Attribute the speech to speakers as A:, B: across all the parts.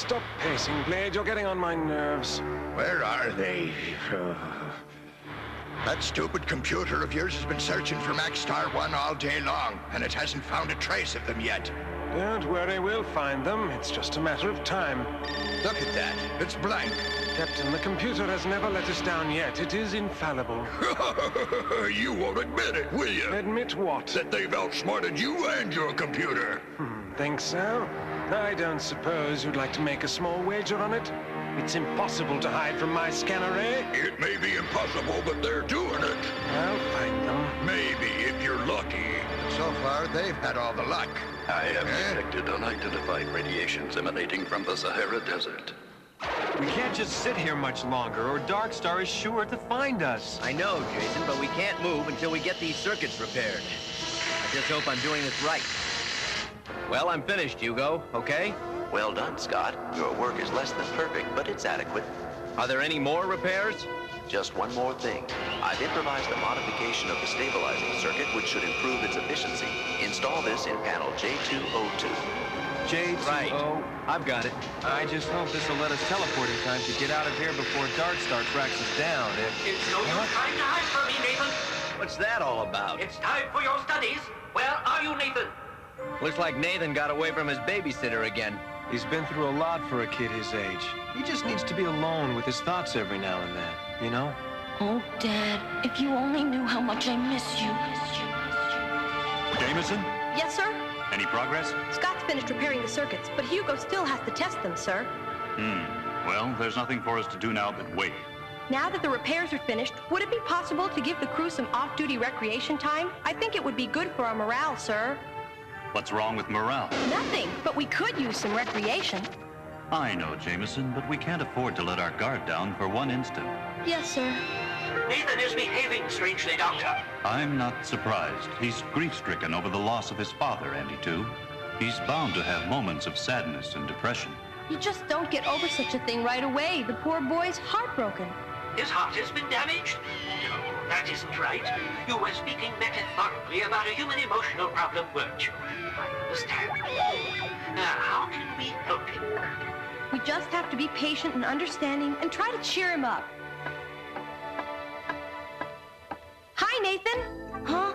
A: Stop pacing, Blade. You're getting on my nerves.
B: Where are they? That stupid computer of yours has been searching for Max Star 1 all day long, and it hasn't found a trace of them yet.
A: Don't worry, we'll find them. It's just a matter of time.
B: Look at that. It's blank.
A: Captain, the computer has never let us down yet. It is infallible.
B: You won't admit it, will you?
A: Admit what?
B: That they've outsmarted you and your computer.
A: Think so? I don't suppose you'd like to make a small wager on it? It's impossible to hide from my scanner, eh?
B: It may be impossible, but they're doing it.
A: I'll find them.
B: Maybe, if you're lucky. So far, they've had all the luck.
C: I have detected unidentified radiations emanating from the Sahara Desert.
D: We can't just sit here much longer, or Darkstar is sure to find us.
E: I know, Jason, but we can't move until we get these circuits repaired. I just hope I'm doing this right. Well, I'm finished, Hugo, okay?
C: Well done, Scott. Your work is less than perfect, but it's adequate.
E: Are there any more repairs?
C: Just one more thing. I've improvised a modification of the stabilizing circuit, which should improve its efficiency. Install this in panel J202.
D: J2O.
E: Right. I've got it.
D: I just hope this will let us teleport in time to get out of here before Darkstar tracks us down.
F: It's no use trying to hide from me, Nathan.
E: What's that all about?
F: It's time for your studies. Where are you, Nathan?
E: Looks like Nathan got away from his babysitter again.
D: He's been through a lot for a kid his age. He just needs to be alone with his thoughts every now and then, you know?
G: Oh, Dad, if you only knew how much I miss you.
H: Jameson,
G: Yes, sir?
H: any progress?
G: Scott's finished repairing the circuits, but Hugo still has to test them, sir.
H: Well, there's nothing for us to do now but wait.
G: Now that the repairs are finished, would it be possible to give the crew some off-duty recreation time? I think it would be good for our morale, sir.
H: What's wrong with morale?
G: Nothing, but we could use some recreation.
H: I know, Jameson, but we can't afford to let our guard down for one instant.
G: Yes, sir.
F: Nathan is behaving strangely, Doctor.
H: I'm not surprised. He's grief-stricken over the loss of his father, Andy, too. He's bound to have moments of sadness and depression.
G: You just don't get over such a thing right away. The poor boy's heartbroken.
F: His heart has been damaged? No, that isn't right. You were speaking metaphorically about a human emotional problem, weren't you? I understand. Now, how can we help him?
G: We just have to be patient and understanding and try to cheer him up. Hi, Nathan. Huh?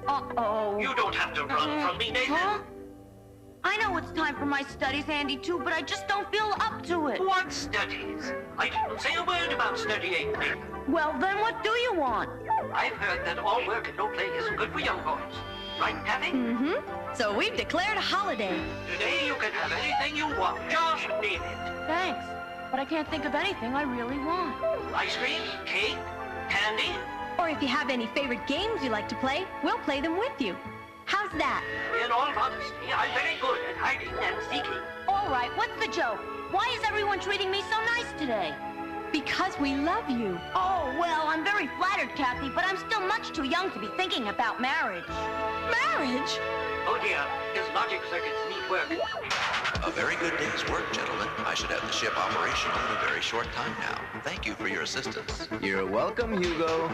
G: Uh-oh.
F: You don't have to run from me, Nathan.
G: Huh? I know it's time for my studies, Andy, too, but I just don't feel up to it.
F: What studies? I didn't say a word about studying, Nathan.
G: Well, then what do you want?
F: I've heard that all work and no play isn't good for young boys. Right, Kathy?
G: Mm-hmm. So we've declared a holiday.
F: Today you can have anything you want. Just name it.
G: Thanks, but I can't think of anything I really want.
F: Ice cream, cake, candy.
G: Or if you have any favorite games you like to play, we'll play them with you. How's that?
F: In all honesty, I'm very good at hiding and seeking.
G: All right, what's the joke? Why is everyone treating me so nice today? Because we love you. Oh, well, I'm very flattered, Kathy, but I'm still much too young to be thinking about marriage. Marriage?
F: Oh dear, his logic circuits need work.
C: A very good day's work, gentlemen. I should have the ship operational in a very short time now. Thank you for your assistance.
E: You're welcome, Hugo.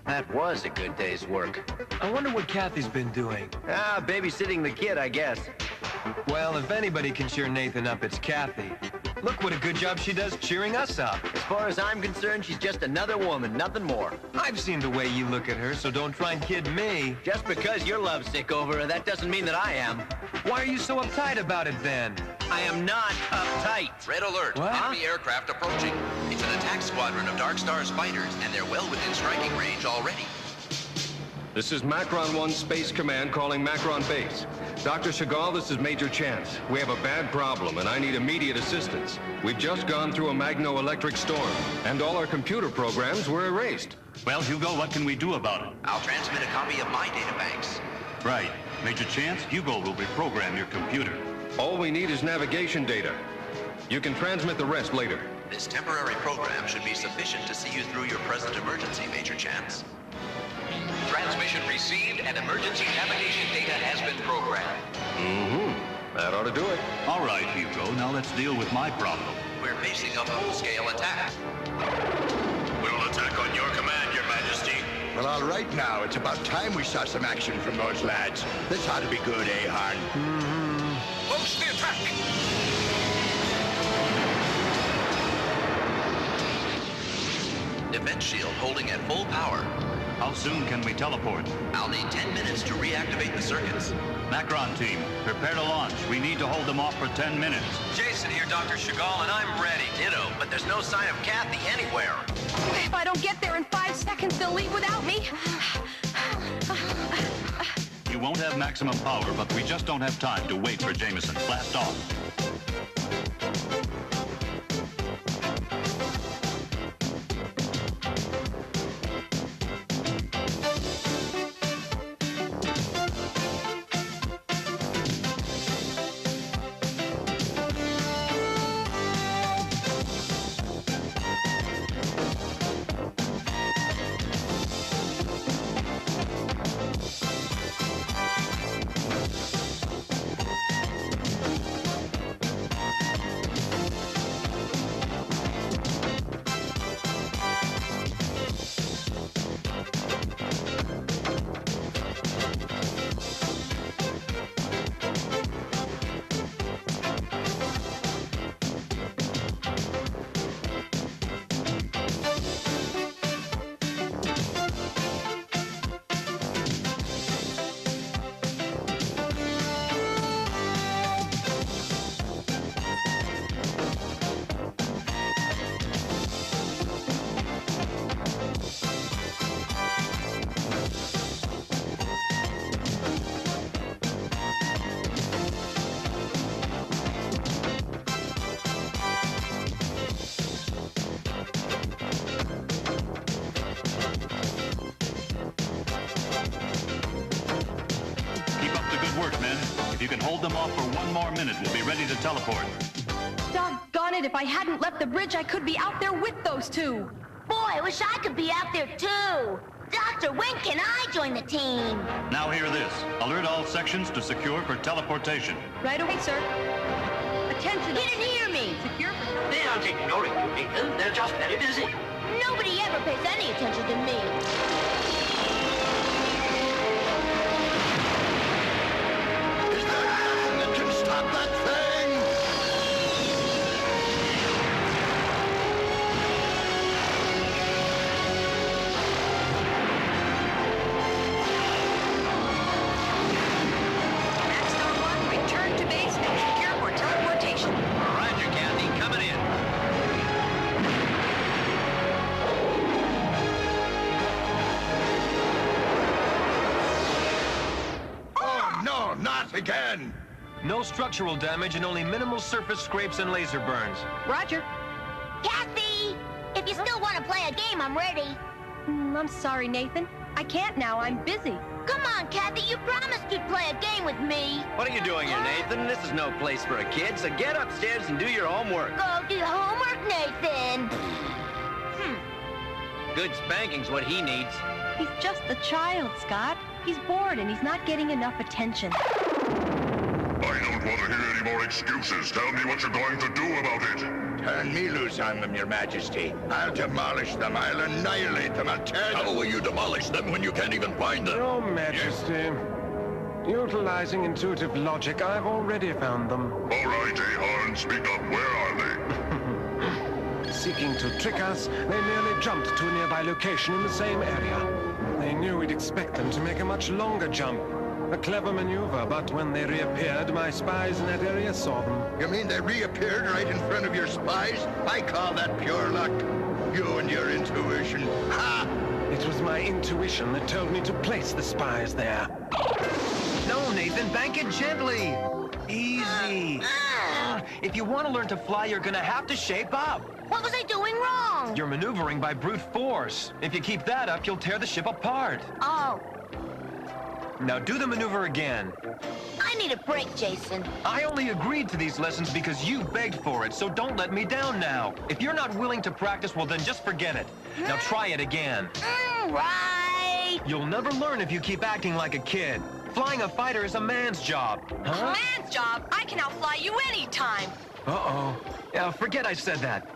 E: That was a good day's work.
D: I wonder what Kathy's been doing.
E: Babysitting the kid, I guess.
D: Well, if anybody can cheer Nathan up, it's Kathy. Look what a good job she does cheering us up.
E: As far as I'm concerned, she's just another woman, nothing more.
D: I've seen the way you look at her, so don't try and kid me.
E: Just because you're lovesick over her, that doesn't mean that I am.
D: Why are you so uptight about it then?
E: I am not uptight.
C: Red alert.
D: What?
C: Enemy aircraft approaching. It's an attack squadron of Darkstar's fighters, and they're well within striking range already.
I: This is Macron 1 Space Command calling Macron Base. Dr. Chagall, this is Major Chance. We have a bad problem, and I need immediate assistance. We've just gone through a magno-electric storm, and all our computer programs were erased.
H: Well, Hugo, what can we do about it?
C: I'll transmit a copy of my data banks.
H: Right. Major Chance, Hugo will reprogram your computer.
I: All we need is navigation data. You can transmit the rest later.
C: This temporary program should be sufficient to see you through your present emergency, Major Chance. Transmission received and emergency navigation data has been programmed.
I: That ought to do it.
H: All right, Hugo, now let's deal with my problem.
C: We're facing a full-scale attack.
B: We'll attack on your command, Your Majesty. Well, all right now. It's about time we saw some action from those lads. This ought to be good, eh, Han?
C: Post the attack! Defense shield holding at full power.
H: How soon can we teleport?
C: I'll need 10 minutes to reactivate the circuits.
H: Macron team, prepare to launch. We need to hold them off for 10 minutes.
D: Jason here, Dr. Chagall, and I'm ready.
C: Ditto, but there's no sign of Kathy anywhere.
G: If I don't get there in 5 seconds, they'll leave without me.
H: You won't have maximum power, but we just don't have time to wait for Jameson. Blast off. If you can hold them off for 1 more minute, we'll be ready to teleport.
G: Doggone it, if I hadn't left the bridge, I could be out there with those two.
J: Boy, I wish I could be out there too. Doctor, when can I join the team?
H: Now hear this. Alert all sections to secure for teleportation.
G: Right away, sir. Attention.
J: He didn't hear me.
G: Secure for
F: They aren't ignoring you, Nathan. They're just very busy.
J: Nobody ever pays any attention to me.
B: Is there nothing that can stop that thing?
G: Maxstar 1, return to base and secure for teleportation.
E: Roger, Kathy. Coming in.
B: Oh, no, not again!
D: No structural damage and only minimal surface scrapes and laser burns.
G: Roger.
J: Kathy! If you still want to play a game, I'm ready.
G: I'm sorry, Nathan. I can't now. I'm busy.
J: Come on, Kathy, you promised you'd play a game with me.
E: What are you doing here, Nathan? This is no place for a kid, so get upstairs and do your homework.
J: Go do homework, Nathan.
E: Good spanking's what he needs.
G: He's just a child, Scott. He's bored and he's not getting enough attention.
K: I don't want to hear any more excuses. Tell me what you're going to do about it.
B: Turn me loose on them, Your Majesty. I'll demolish them. I'll annihilate them. I'll tear them.
K: How will you demolish them when you can't even find them?
A: Your Majesty, utilizing intuitive logic, I've already found them.
K: All right, Ahorn, speak up. Where are they?
A: Seeking to trick us, they merely jumped to a nearby location in the same area. They knew we'd expect them to make a much longer jump. A clever maneuver, but when they reappeared, my spies in that area saw them.
B: You mean they reappeared right in front of your spies? I call that pure luck. You and your intuition. Ha!
A: It was my intuition that told me to place the spies there.
D: No, Nathan, bank it gently. Easy. If you want to learn to fly, you're gonna have to shape up.
J: What was I doing wrong?
D: You're maneuvering by brute force. If you keep that up, you'll tear the ship apart.
J: Oh,
D: Now do the maneuver again.
J: I need a break, Jason.
D: I only agreed to these lessons because you begged for it, so don't let me down now. If you're not willing to practice, well then just forget it. Now try it again.
J: Right.
D: You'll never learn if you keep acting like a kid. Flying a fighter is a man's job. Huh?
G: Man's job. I can outfly you anytime.
D: Uh-oh. Yeah, forget I said that.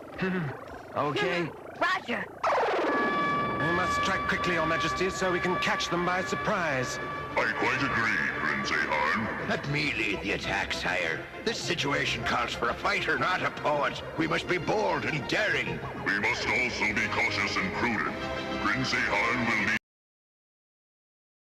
D: Okay.
J: Roger.
A: We must strike quickly, Your Majesty, so we can catch them by surprise.
K: I quite agree, Prince Aharn.
B: Let me lead the attack, sire. This situation calls for a fighter, not a poet. We must be bold and daring.
K: We must also be cautious and prudent. Prince Aharn will lead